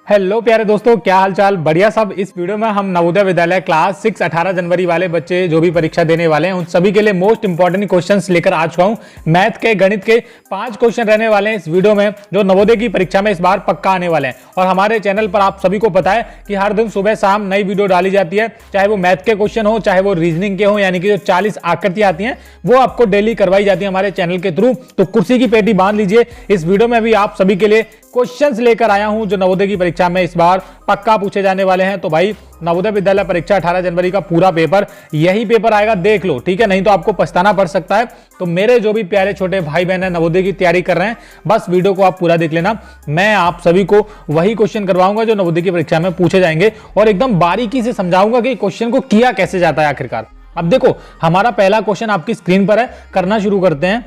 Hello प्यारे दोस्तों, क्या हालचाल। बढ़िया सब। इस वीडियो में हम नवोदय विद्यालय क्लास 6 18 जनवरी वाले बच्चे जो भी परीक्षा देने वाले हैं उन सभी के लिए मोस्ट इंपॉर्टेंट क्वेश्चंस लेकर आ चुका हूं। मैथ के, गणित के 5 क्वेश्चन रहने वाले हैं इस वीडियो में, जो नवोदय की परीक्षा में इस बार पक्का आने वाले हैं। और हमारे चैनल पर आप सभी को पता है कि हर दिन सुबह शाम नई वीडियो डाली जाती है, चाहे वो मैथ के क्वेश्चन हो, चाहे वो रीजनिंग के हो, यानी कि जो 40 आकृतियां आती हैं वो आपको डेली करवाई जाती है हमारे चैनल के थ्रू। तो कुर्सी की पेटी बांध लीजिए। इस वीडियो में भी आप सभी के लिए क्वेश्चंस लेकर आया हूं जो नवोदय की परीक्षा में इस बार पक्का पूछे जाने वाले हैं। तो भाई, नवोदय विद्यालय परीक्षा 18 जनवरी का पूरा पेपर यही पेपर आएगा, देख लो, ठीक है। नहीं तो आपको पछताना पड़ सकता है। तो मेरे जो भी प्यारे छोटे भाई बहन है नवोदय की तैयारी कर रहे हैं, बस वीडियो को आप पूरा देख लेना। मैं आप सभी को वही क्वेश्चन करवाऊंगा जो नवोदय की परीक्षा में पूछे जाएंगे और एकदम बारीकी से समझाऊंगा कि क्वेश्चन को किया कैसे जाता है आखिरकार। अब देखो, हमारा पहला क्वेश्चन आपकी स्क्रीन पर है, करना शुरू करते हैं।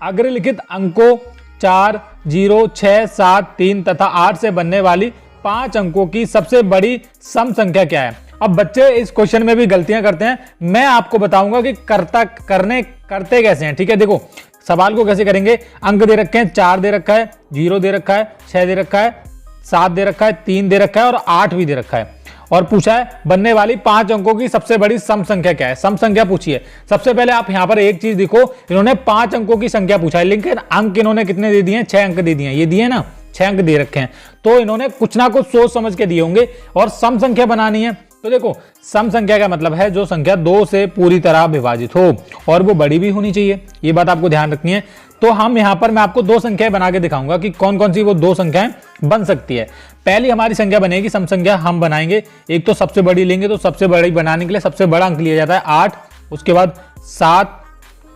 अग्रलिखित अंकों 4, 0, 6, 7, 3 तथा 8 से बनने वाली 5 अंकों की सबसे बड़ी सम संख्या क्या है। अब बच्चे इस क्वेश्चन में भी गलतियां करते हैं, मैं आपको बताऊंगा कि करते कैसे हैं, ठीक है। देखो, सवाल को कैसे करेंगे। अंक दे रखे हैं, 4 दे रखा है, 0 दे रखा है, 6 दे रखा है, 7 दे रखा है, 3 दे रखा है और 8 भी दे रखा है। और पूछा है बनने वाली 5 अंकों की सबसे बड़ी सम संख्या क्या है। सम संख्या पूछी है। सबसे पहले आप यहां पर एक चीज देखो, इन्होंने 5 अंकों की संख्या पूछा है, लेकिन अंक इन्होंने कितने दे दिए हैं, 6 अंक दे दिए हैं। ये दिए ना, 6 अंक दे रखे हैं, तो इन्होंने कुछ ना कुछ सोच समझ के दिए होंगे। और सम संख्या बनानी है तो देखो, सम संख्या का मतलब है जो संख्या 2 से पूरी तरह विभाजित हो और वो बड़ी भी होनी चाहिए। ये बात आपको ध्यान रखनी है। तो हम यहां पर मैं आपको 2 संख्याएं बना के दिखाऊंगा कि कौन कौन सी वो 2 संख्याएं बन सकती है। पहली हमारी संख्या बनेगी, सम संख्या हम बनाएंगे। एक तो सबसे बड़ी लेंगे, तो सबसे बड़ी बनाने के लिए सबसे बड़ा अंक लिया जाता है 8, उसके बाद 7,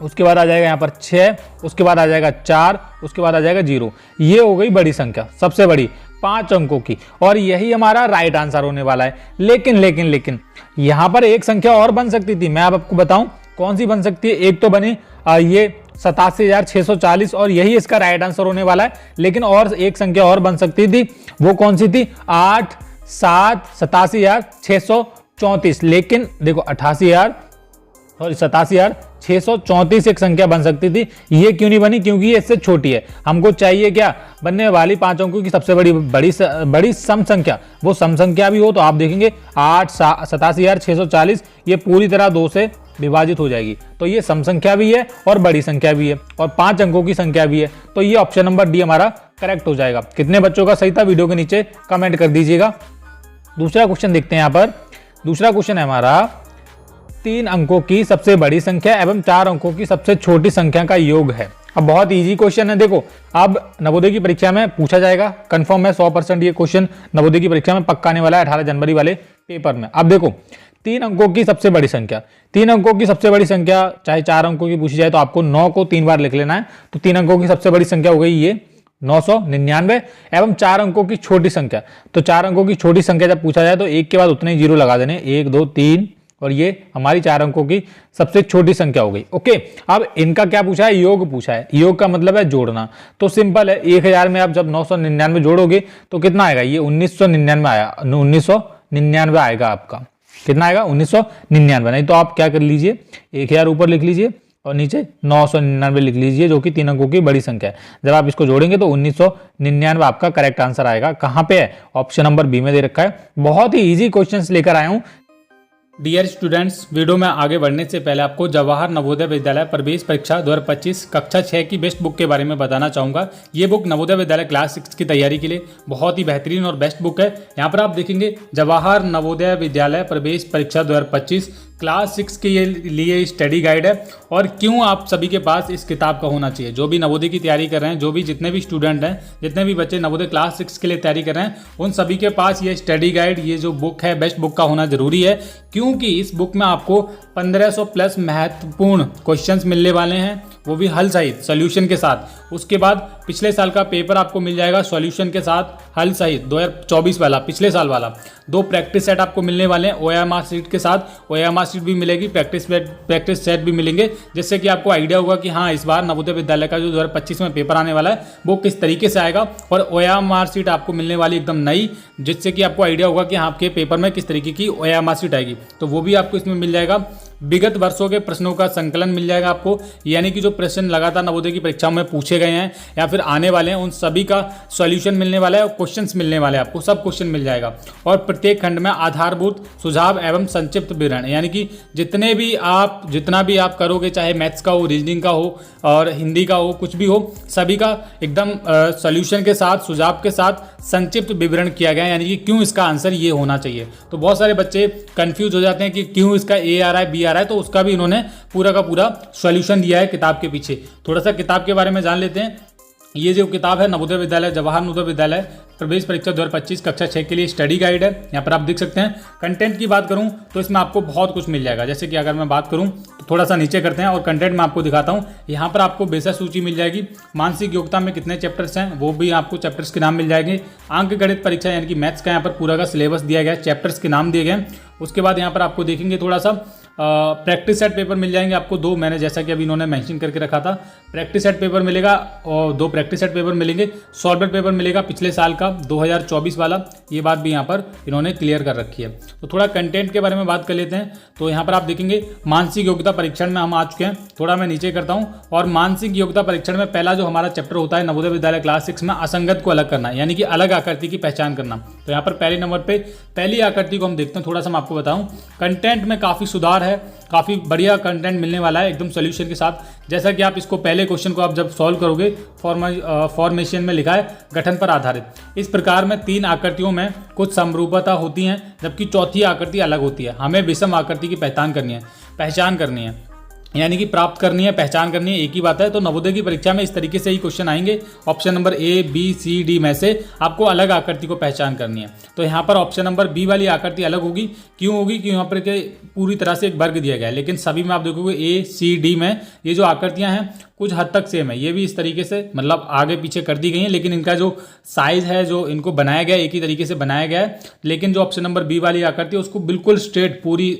उसके बाद आ जाएगा यहाँ पर 6, उसके बाद आ जाएगा 4, उसके बाद आ जाएगा 0। ये हो गई बड़ी संख्या, सबसे बड़ी 5 अंकों की, और यही हमारा राइट आंसर होने वाला है। लेकिन यहां पर एक संख्या और बन सकती थी, मैं आपको बताऊं कौन सी बन सकती है। एक तो बनी ये 87,640 और यही इसका राइट आंसर होने वाला है। लेकिन और एक संख्या और बन सकती थी, वो कौन सी थी, 8, 7, 87,634। लेकिन देखो 87,634 एक संख्या बन सकती थी। ये क्यों नहीं बनी, क्योंकि ये इससे छोटी है। हमको चाहिए क्या, बनने वाली 5 अंकों की सबसे बड़ी सम संख्या। वो सम संख्या भी हो तो आप देखेंगे 87,640 ये पूरी तरह 2 से विभाजित हो जाएगी। तो ये सम संख्या भी है और बड़ी संख्या भी है और 5 अंकों की संख्या भी है। तो ये ऑप्शन नंबर डी हमारा करेक्ट हो जाएगा। कितने बच्चों का सही था वीडियो के नीचे कमेंट कर दीजिएगा। दूसरा क्वेश्चन देखते हैं। यहाँ पर दूसरा क्वेश्चन है हमारा, 3 अंकों की सबसे बड़ी संख्या एवं 4 अंकों की सबसे छोटी संख्या का योग है। अब बहुत इजी क्वेश्चन है। देखो, अब नवोदय की परीक्षा में पूछा जाएगा, कंफर्म है 100%। ये क्वेश्चन नवोदय की परीक्षा में पक्का आने वाला है 18 जनवरी वाले पेपर में। अब देखो, 3 अंकों की सबसे बड़ी संख्या, 3 अंकों की सबसे बड़ी संख्या चाहे 4 अंकों की पूछी जाए तो आपको 9 को 3 बार लिख लेना है। तो 3 अंकों की सबसे बड़ी संख्या हो गई ये 999 एवं 4 अंकों की छोटी संख्या। तो 4 अंकों की छोटी संख्या जब पूछा जाए तो एक के बाद उतने 0 लगा देने, 1, 2, 3, और ये हमारी 4 अंकों की सबसे छोटी संख्या हो गई। ओके, अब इनका क्या पूछा है, योग पूछा है। योग का मतलब है जोड़ना। तो सिंपल है, 1000 में आप जब 999 जोड़ोगे तो कितना आएगा, ये 1999 आया, 1999 आएगा आपका। कितना आएगा, 1999। नहीं तो आप क्या कर लीजिए, 1000 ऊपर लिख लीजिए और नीचे 999 लिख लीजिए, जो कि 3 अंकों की बड़ी संख्या है। जब आप इसको जोड़ेंगे तो 1999 आपका करेक्ट आंसर आएगा। कहां पे है, ऑप्शन नंबर बी में दे रखा है। बहुत ही इजी क्वेश्चंस लेकर आया हूं। डियर स्टूडेंट्स, वीडियो में आगे बढ़ने से पहले आपको जवाहर नवोदय विद्यालय प्रवेश परीक्षा 2025 कक्षा 6 की बेस्ट बुक के बारे में बताना चाहूँगा। ये बुक नवोदय विद्यालय क्लास 6 की तैयारी के लिए बहुत ही बेहतरीन और बेस्ट बुक है। यहाँ पर आप देखेंगे जवाहर नवोदय विद्यालय प्रवेश परीक्षा 2025 क्लास 6 के लिए स्टडी गाइड है। और क्यों आप सभी के पास इस किताब का होना चाहिए, जो भी नवोदय की तैयारी कर रहे हैं, जो भी जितने भी स्टूडेंट हैं, जितने भी बच्चे नवोदय क्लास 6 के लिए तैयारी कर रहे हैं, उन सभी के पास ये स्टडी गाइड, ये जो बुक है बेस्ट बुक का होना जरूरी है। क्योंकि इस बुक में आपको 1500 प्लस महत्वपूर्ण क्वेश्चंस मिलने वाले हैं, वो भी हल सहित सॉल्यूशन के साथ। उसके बाद पिछले साल का पेपर आपको मिल जाएगा सॉल्यूशन के साथ, हल सहित 2024 वाला, पिछले साल वाला। 2 प्रैक्टिस सेट आपको मिलने वाले हैं OMR शीट के साथ। OMR शीट भी मिलेगी, प्रैक्टिस सेट भी मिलेंगे, जिससे कि आपको आइडिया होगा कि हाँ, इस बार नवोदय विद्यालय का जो 2025 में पेपर आने वाला है वो किस तरीके से आएगा। और OMR शीट आपको मिलने वाली एकदम नई, जिससे कि आपको आइडिया होगा कि हाँ, आपके पेपर में किस तरीके की OMR शीट आएगी। तो वो भी आपको इसमें मिल जाएगा। विगत वर्षों के प्रश्नों का संकलन मिल जाएगा आपको, यानी कि जो प्रश्न लगातार नवोदय की परीक्षाओं में पूछे गए हैं या फिर आने वाले हैं उन सभी का सॉल्यूशन मिलने वाला है और क्वेश्चंस मिलने वाले हैं आपको, सब क्वेश्चन मिल जाएगा। और प्रत्येक खंड में आधारभूत सुझाव एवं संक्षिप्त विवरण, यानी कि जितना भी आप करोगे, चाहे मैथ्स का हो, रीजनिंग का हो और हिंदी का हो, कुछ भी हो, सभी का एकदम सॉल्यूशन के साथ, सुझाव के साथ संक्षिप्त विवरण किया गया है, यानी कि क्यों इसका आंसर ये होना चाहिए। तो बहुत सारे बच्चे कंफ्यूज हो जाते हैं कि क्यों इसका ए आ रहा है, बी आ रहा है, तो उसका भी इन्होंने पूरा का पूरा सॉल्यूशन दिया है किताब के पीछे। थोड़ा सा किताब के बारे में जान लेते हैं। ये जो किताब है नवोदय विद्यालय, जवाहर नवोदय विद्यालय प्रवेश परीक्षा 2025 कक्षा 6 के लिए स्टडी गाइड है, यहाँ पर आप देख सकते हैं। कंटेंट की बात करूँ तो इसमें आपको बहुत कुछ मिल जाएगा। जैसे कि अगर मैं बात करूँ तो थोड़ा सा नीचे करते हैं और कंटेंट में आपको दिखाता हूँ। यहाँ पर आपको बेसिक सूची मिल जाएगी, मानसिक योग्यता में कितने चैप्टर्स हैं वो भी आपको चैप्टर्स के नाम मिल जाएंगे, अंक गणित परीक्षा यानी कि मैथ्स का यहाँ पर पूरा का सिलेबस दिया गया है, चैप्टर्स के नाम दिए गए हैं। उसके बाद यहाँ पर आपको देखेंगे थोड़ा सा प्रैक्टिस सेट पेपर मिल जाएंगे आपको दो, मैंने जैसा कि अभी इन्होंने मेंशन करके रखा था, प्रैक्टिस सेट पेपर मिलेगा और 2 प्रैक्टिस सेट पेपर मिलेंगे, सॉल्वर पेपर मिलेगा पिछले साल का 2024 वाला, ये बात भी यहाँ पर इन्होंने क्लियर कर रखी है। तो थोड़ा कंटेंट के बारे में बात कर लेते हैं। तो यहाँ पर आप देखेंगे मानसिक योग्यता परीक्षण में हम आ चुके हैं, थोड़ा मैं नीचे करता हूँ। और मानसिक योग्यता परीक्षण में पहला जो हमारा चैप्टर होता है नवोदय विद्यालय क्लास 6 में असंगत को अलग करना, यानी कि अलग आकृति की पहचान करना। तो यहाँ पर पहले नंबर पे पहली आकृति को हम देखते हैं, थोड़ा सा मैं आपको बताऊँ। कंटेंट में काफ़ी सुधार है, काफ़ी बढ़िया कंटेंट मिलने वाला है एकदम सॉल्यूशन के साथ। जैसा कि आप इसको पहले क्वेश्चन को आप जब सॉल्व करोगे, फॉर्मेशन में लिखा है गठन पर आधारित। इस प्रकार में 3 आकृतियों में कुछ समरूपता होती हैं, जबकि चौथी आकृति अलग होती है। हमें विषम आकृति की पहचान करनी है, यानी कि प्राप्त करनी है, पहचान करनी है, एक ही बात है। तो नवोदय की परीक्षा में इस तरीके से ही क्वेश्चन आएंगे। Option number A, B, C, D में से आपको अलग आकृति को पहचान करनी है। तो यहाँ पर ऑप्शन नंबर बी वाली आकृति अलग होगी। क्यों होगी? क्योंकि यहाँ पर पूरी तरह से एक वर्ग दिया गया है, लेकिन सभी में आप देखोगे ए, सी, डी में ये जो आकृतियाँ हैं कुछ हद तक सेम है। ये भी इस तरीके से मतलब आगे पीछे कर दी गई हैं, लेकिन इनका जो साइज है, जो इनको बनाया गया है, एक ही तरीके से बनाया गया है। लेकिन जो ऑप्शन नंबर बी वाली आकृति है उसको बिल्कुल स्ट्रेट पूरी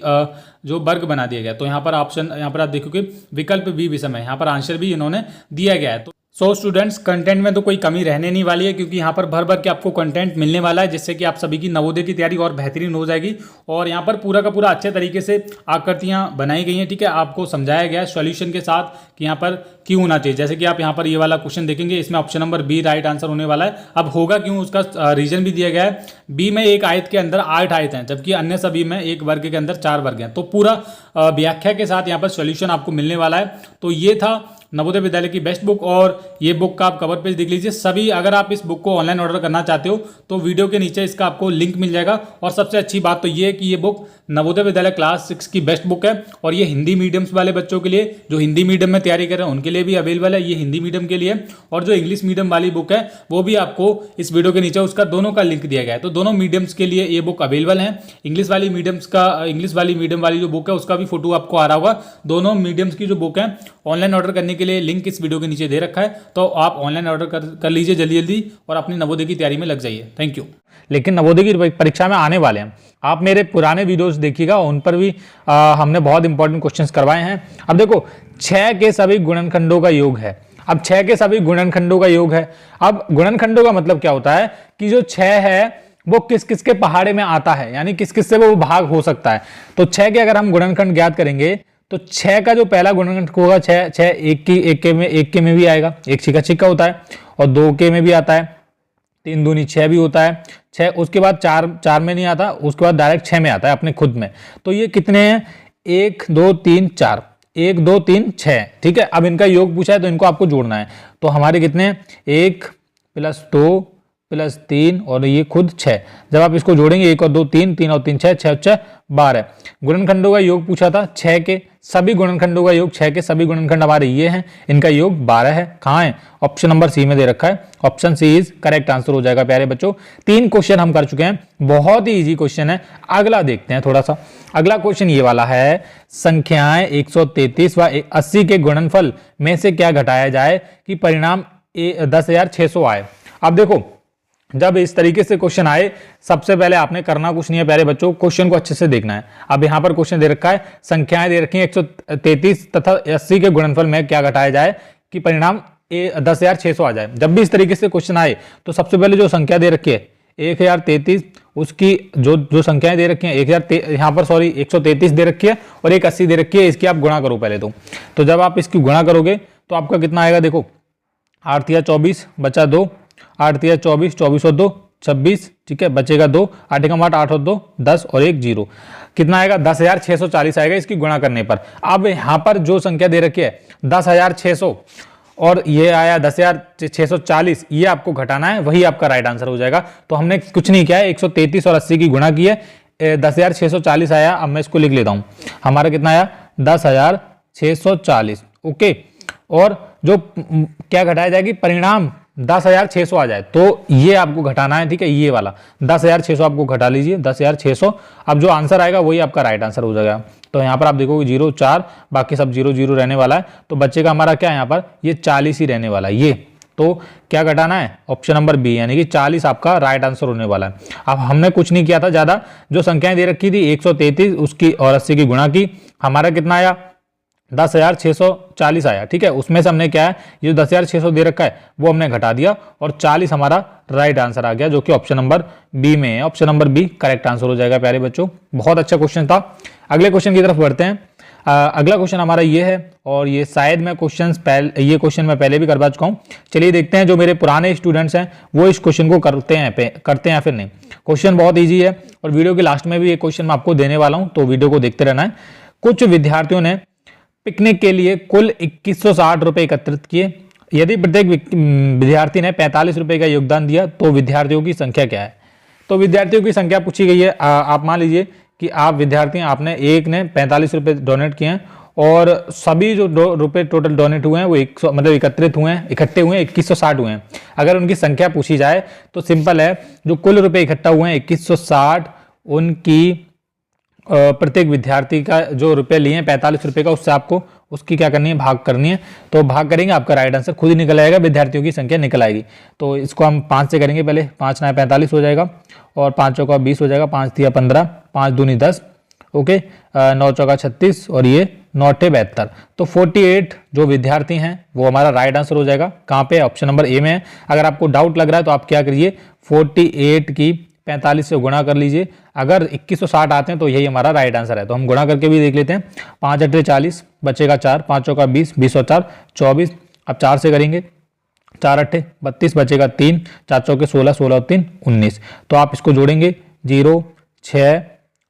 जो वर्ग बना दिया गया। तो यहाँ पर आप देखोगे विकल्प बी विषम है, यहाँ पर आंसर भी इन्होंने दिया गया है। तो स्टूडेंट्स, कंटेंट में तो कोई कमी रहने नहीं वाली है, क्योंकि यहाँ पर भर भर के आपको कंटेंट मिलने वाला है, जिससे कि आप सभी की नवोदय की तैयारी और बेहतरीन हो जाएगी। और यहाँ पर पूरा का पूरा अच्छे तरीके से आकृतियाँ बनाई गई हैं, ठीक है। आपको समझाया गया है सॉल्यूशन के साथ कि यहाँ पर क्यों होना चाहिए। जैसे कि आप यहाँ पर ये वाला क्वेश्चन देखेंगे, इसमें option number B right answer होने वाला है। अब होगा क्यों, उसका रीजन भी दिया गया है। बी में एक आयत के अंदर 8 आयत हैं, जबकि अन्य सभी में एक वर्ग के अंदर 4 वर्ग हैं। तो पूरा व्याख्या के साथ यहाँ पर सॉल्यूशन आपको मिलने वाला है। तो ये था नवोदय विद्यालय की बेस्ट बुक, और ये बुक का आप कवर पेज देख लीजिए। सभी अगर आप इस बुक को ऑनलाइन ऑर्डर करना चाहते हो तो वीडियो के नीचे इसका आपको लिंक मिल जाएगा। और सबसे अच्छी बात तो ये है कि ये बुक नवोदय विद्यालय क्लास 6 की बेस्ट बुक है, और ये हिंदी मीडियम्स वाले बच्चों के लिए, जो हिंदी मीडियम में तैयारी कर रहे हैं उनके लिए भी अवेलेबल है। ये हिंदी मीडियम के लिए, और जो इंग्लिश मीडियम वाली बुक है वो भी आपको इस वीडियो के नीचे उसका दोनों का लिंक दिया गया है। तो दोनों मीडियम्स के लिए ये बुक अवेलेबल है। इंग्लिश वाली मीडियम वाली जो बुक है उसका भी फोटो आपको आ रहा होगा। दोनों मीडियम्स की जो बुक है ऑनलाइन ऑर्डर करने के लिए लिंक इस वीडियो के नीचे दे रखा है, तो आप ऑनलाइन ऑर्डर कर लीजिए जल्दी और अपनी नवोदय की तैयारी में लग जाइए। Thank you. लेकिन नवोदय की परीक्षा में आने वाले हैं, आप मेरे पुराने वीडियोस देखिएगा, उन पर भी हमने बहुत इंपॉर्टेंट क्वेश्चंस करवाए हैं। अब देखो 6 के सभी गुणनखंडों का योग है। अब 6 के सभी गुणनखंडों का योग है। अब गुणनखंडों का मतलब क्या होता है कि जो 6 है वो किस किस के पहाड़े में आता है, यानी किस किस से वो भाग हो सकता है। तो 6 के अगर हम गुणनखंड ज्ञात करेंगे तो 6 का जो पहला गुणनखंड होगा 6 एक के में भी आएगा, एक छिका छिक्का होता है, और 2 के में भी आता है, 3 दूनी 6 भी होता है, 6 उसके बाद 4 में नहीं आता, उसके बाद डायरेक्ट 6 में आता है अपने खुद में। तो ये कितने हैं? 1 2 3 4, 1 2 3 6, ठीक है। अब इनका योग पूछा है तो इनको आपको जोड़ना है। तो हमारे कितने हैं? 1 + 2 + 3 और ये खुद 6। जब आप इसको जोड़ेंगे 1 और 2 3, 3 और 3 6, 6 और 6 12। गुणनखंडों का योग पूछा था 6 के सभी गुणनखंडों का योग, 6 के सभी गुणनखंड हमारे ये हैं, इनका योग 12 है। कहाँ है? ऑप्शन नंबर सी में दे रखा है। Option C is correct answer हो जाएगा प्यारे बच्चों। 3 क्वेश्चन हम कर चुके हैं, बहुत ही इजी क्वेश्चन है। अगला देखते हैं थोड़ा सा। अगला क्वेश्चन ये वाला है, संख्याएं 133 व 80 के गुणनफल में से क्या घटाया जाए कि परिणाम 10,600 आए। अब देखो, जब इस तरीके से क्वेश्चन आए, सबसे पहले आपने करना कुछ नहीं है प्यारे बच्चों, क्वेश्चन को अच्छे से देखना है। अब यहाँ पर क्वेश्चन दे रखा है, संख्याएं दे रखी हैं 133 तथा 80 के गुणनफल में क्या घटाया जाए कि परिणाम 10,600 आ जाए। जब भी इस तरीके से क्वेश्चन आए तो सबसे पहले जो संख्या दे रखी है 1033 उसकी जो संख्याएं दे रखी हैं, 1000 यहाँ पर सॉरी 133 दे रखी है और एक 80 दे रखी है, इसकी आप गुणा करो पहले तो जब आप इसकी गुणा करोगे तो आपका कितना आएगा, देखो 8 तिया 24 बचा 2, 8 तिया 24, 24 और 2 26, ठीक है, बचेगा 2, 8 एकम 8, 8 और 2 10 और 1 0, कितना आएगा 10,640 आएगा इसकी गुणा करने पर। अब यहाँ पर जो संख्या दे रखी है 10,600 और ये आया 10,640, ये आपको घटाना है, वही आपका राइट आंसर हो जाएगा। तो हमने कुछ नहीं किया है, 133 और 80 की गुणा की है, 10,640 आया। अब मैं इसको लिख लेता हूँ, हमारा कितना आया 10,640, ओके। और जो क्या घटाया जाएगी, परिणाम 10,600 आ जाए तो ये आपको घटाना है, ठीक है, ये वाला 10,600 आपको घटा लीजिए, 10,600। अब जो आंसर आएगा वही आपका राइट आंसर हो जाएगा। तो यहाँ पर आप देखोगे 0 4, बाकी सब 0 0 रहने वाला है, तो बच्चेगा हमारा क्या है यहाँ पर, ये 40 ही रहने वाला है ये। तो क्या घटाना है, ऑप्शन नंबर बी, यानी कि 40 आपका राइट आंसर होने वाला है। अब हमने कुछ नहीं किया था ज़्यादा, जो संख्याएं दे रखी थी 133 उसकी और 80 की गुणा की, हमारा कितना आया 10,640 आया, ठीक है। उसमें से हमने क्या है, ये 10,600 दे रखा है वो हमने घटा दिया और 40 हमारा राइट आंसर आ गया, जो कि ऑप्शन नंबर बी में है। Option number B correct answer हो जाएगा प्यारे बच्चों। बहुत अच्छा क्वेश्चन था। अगले क्वेश्चन की तरफ बढ़ते हैं। अगला क्वेश्चन हमारा ये है और ये शायद मैं ये क्वेश्चन मैं पहले भी करवा चुका हूँ। चलिए देखते हैं जो मेरे पुराने स्टूडेंट्स हैं वो इस क्वेश्चन को करते हैं फिर नहीं। क्वेश्चन बहुत ईजी है और वीडियो के लास्ट में भी ये क्वेश्चन मैं आपको देने वाला हूँ, तो वीडियो को देखते रहना है। कुछ विद्यार्थियों ने पिकनिक के लिए कुल 2160 रुपए एकत्रित किए। यदि प्रत्येक विद्यार्थी ने 45 रुपए का योगदान दिया तो विद्यार्थियों की संख्या क्या है। तो विद्यार्थियों की संख्या पूछी गई है। आप मान लीजिए कि आप विद्यार्थी, आपने एक ने 45 रुपए डोनेट किए हैं और सभी जो रुपए टोटल डोनेट हुए हैं वो एकत्रित हुए हैं, इकट्ठे हुए हैं 2160 हुए हैं। अगर उनकी संख्या पूछी जाए तो सिंपल है, जो कुल रुपए इकट्ठा हुए हैं 2160, उनकी प्रत्येक विद्यार्थी का जो रुपए लिए हैं 45 रुपए का, उससे आपको उसकी क्या करनी है, भाग करनी है। तो भाग करेंगे, आपका राइट आंसर खुद ही निकल आएगा, विद्यार्थियों की संख्या निकल आएगी। तो इसको हम 5 से करेंगे पहले, 5 9 45 हो जाएगा और 5 चौका 20 हो जाएगा, 5 तिया 15, 5 दूनी 10, ओके, 9 चौका 36 और ये 9 8 72। तो 48 जो विद्यार्थी हैं वो हमारा राइट आंसर हो जाएगा। कहाँ पे, ऑप्शन नंबर ए में है। अगर आपको डाउट लग रहा है तो आप क्या करिए, 48 की 45 से गुणा कर लीजिए। अगर 2160 आते हैं तो यही हमारा राइट आंसर है। तो हम गुणा करके भी देख लेते हैं। 5 8 40 बचेगा 4, 5 चौका 20, 20 और 4 24। अब 4 से करेंगे, 4 8 32 बचेगा 3, 4 चौके 16, 16 और 3 19। तो आप इसको जोड़ेंगे 0 6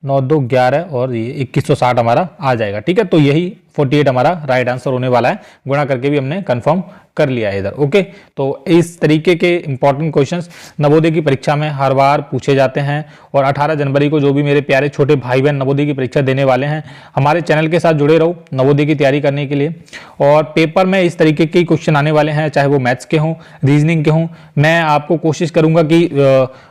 9 2 11 और ये 2160 हमारा आ जाएगा, ठीक है। तो यही 48 हमारा राइट आंसर होने वाला है। गुणा करके भी हमने कंफर्म कर लिया है इधर, ओके। तो इस तरीके के इंपॉर्टेंट क्वेश्चंस नवोदय की परीक्षा में हर बार पूछे जाते हैं। और 18 जनवरी को जो भी मेरे प्यारे छोटे भाई बहन नवोदय की परीक्षा देने वाले हैं, हमारे चैनल के साथ जुड़े रहो नवोदय की तैयारी करने के लिए। और पेपर में इस तरीके के क्वेश्चन आने वाले हैं, चाहे वो मैथ्स के हों, रीजनिंग के हों। मैं आपको कोशिश करूंगा कि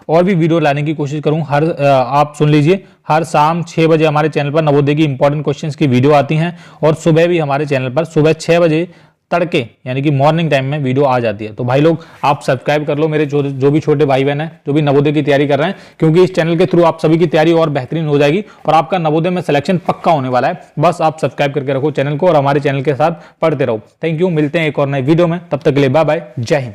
और भी वीडियो लाने की कोशिश करूँ। आप सुन लीजिए, हर शाम 6 बजे हमारे चैनल पर नवोदय की इंपॉर्टेंट क्वेश्चंस की वीडियो आती हैं और सुबह भी हमारे चैनल पर सुबह 6 बजे तड़के यानी कि मॉर्निंग टाइम में वीडियो आ जाती है। तो भाई लोग आप सब्सक्राइब कर लो, मेरे जो भी छोटे भाई बहन हैं जो भी नवोदय की तैयारी कर रहे हैं, क्योंकि इस चैनल के थ्रू आप सभी की तैयारी और बेहतरीन हो जाएगी और आपका नवोदय में सिलेक्शन पक्का होने वाला है। बस आप सब्सक्राइब करके रखो चैनल को और हमारे चैनल के साथ पढ़ते रहो। थैंक यू, मिलते हैं एक और नए वीडियो में, तब तक के लिए बाय बाय, जय हिंद।